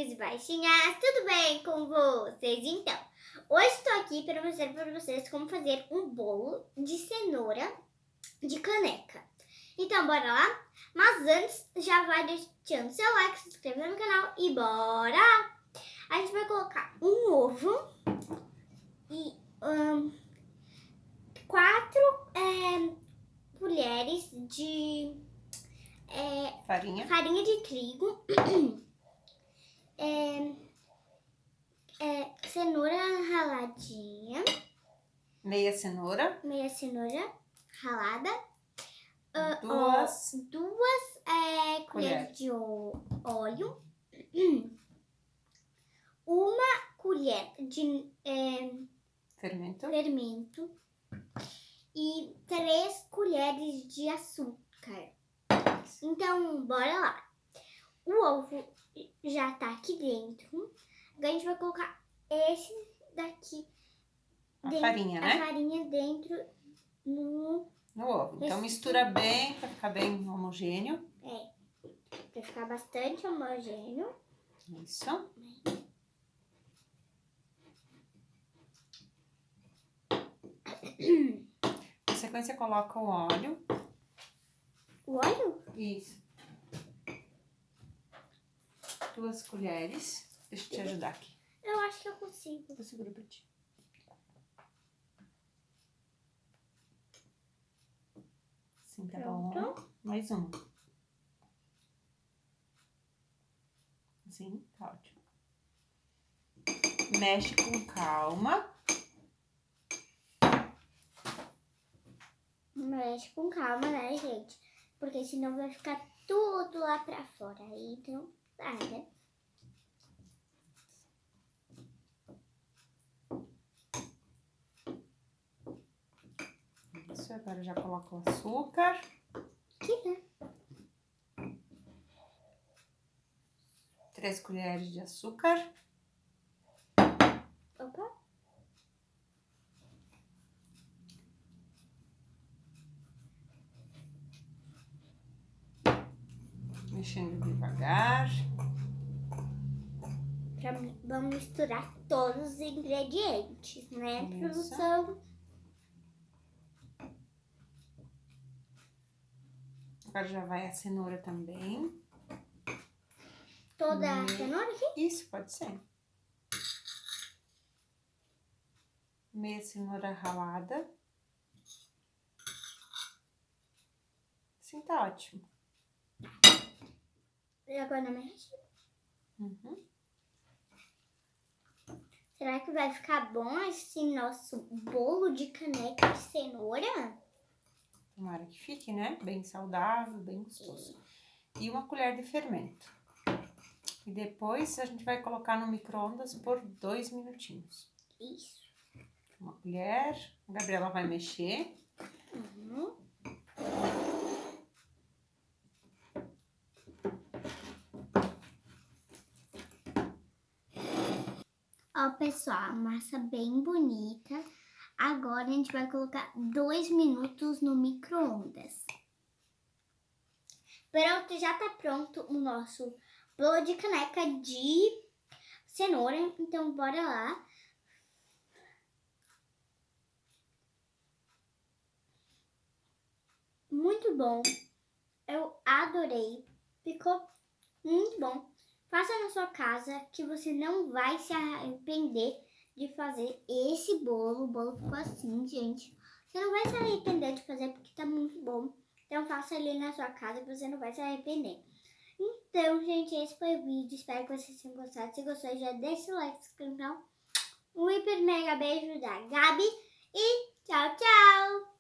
baixinhos e baixinhas, tudo bem com vocês? Então, hoje estou aqui para mostrar para vocês como fazer um bolo de cenoura de caneca. Então, bora lá? Mas antes, já vai deixando seu like, se inscrevendo no canal e bora! A gente vai colocar um ovo e 4 colheres de farinha de trigo, cenoura raladinha, meia cenoura ralada, duas colheres de óleo, uma colher de fermento e 3 colheres de açúcar. Então, bora lá. O ovo já tá aqui dentro. Agora a gente vai colocar esse daqui. A farinha, né? A farinha dentro no ovo. Então mistura bem, pra ficar bem homogêneo. Pra ficar bastante homogêneo. Isso. Na sequência, coloca o óleo. O óleo? Isso. 2 colheres. Deixa eu te ajudar aqui. Eu acho que eu consigo. Eu seguro pra ti. Assim tá bom. Mais uma. Assim, tá ótimo. Mexe com calma. Mexe com calma, né, gente? Porque senão vai ficar tudo lá pra fora. Aí então, tá, né? Isso, agora já coloca o açúcar. Aqui, né? 3 colheres de açúcar. Opa. Mexendo devagar. Vamos misturar todos os ingredientes, né, produção? Agora já vai a cenoura também. Toda a cenoura aqui? Isso, pode ser. Meia cenoura ralada. Assim tá ótimo. E agora mexe. Uhum. Será que vai ficar bom esse nosso bolo de caneca de cenoura? Tomara que fique, né? Bem saudável, bem gostoso. E 1 colher de fermento. E depois a gente vai colocar no micro-ondas por 2 minutinhos. Isso. 1 colher. A Gabriela vai mexer. Uhum. Ó, pessoal, a massa bem bonita. Agora a gente vai colocar 2 minutos no micro-ondas. Pronto, já tá pronto o nosso bolo de caneca de cenoura. Então, bora lá. Muito bom. Eu adorei. Ficou muito bom. Faça na sua casa que você não vai se arrepender de fazer esse bolo. O bolo ficou assim, gente. Você não vai se arrepender de fazer porque tá muito bom. Então faça ali na sua casa que você não vai se arrepender. Então, gente, esse foi o vídeo. Espero que vocês tenham gostado. Se gostou, já deixa o like, se inscreve no canal. Um hiper mega beijo da Gabi e tchau, tchau!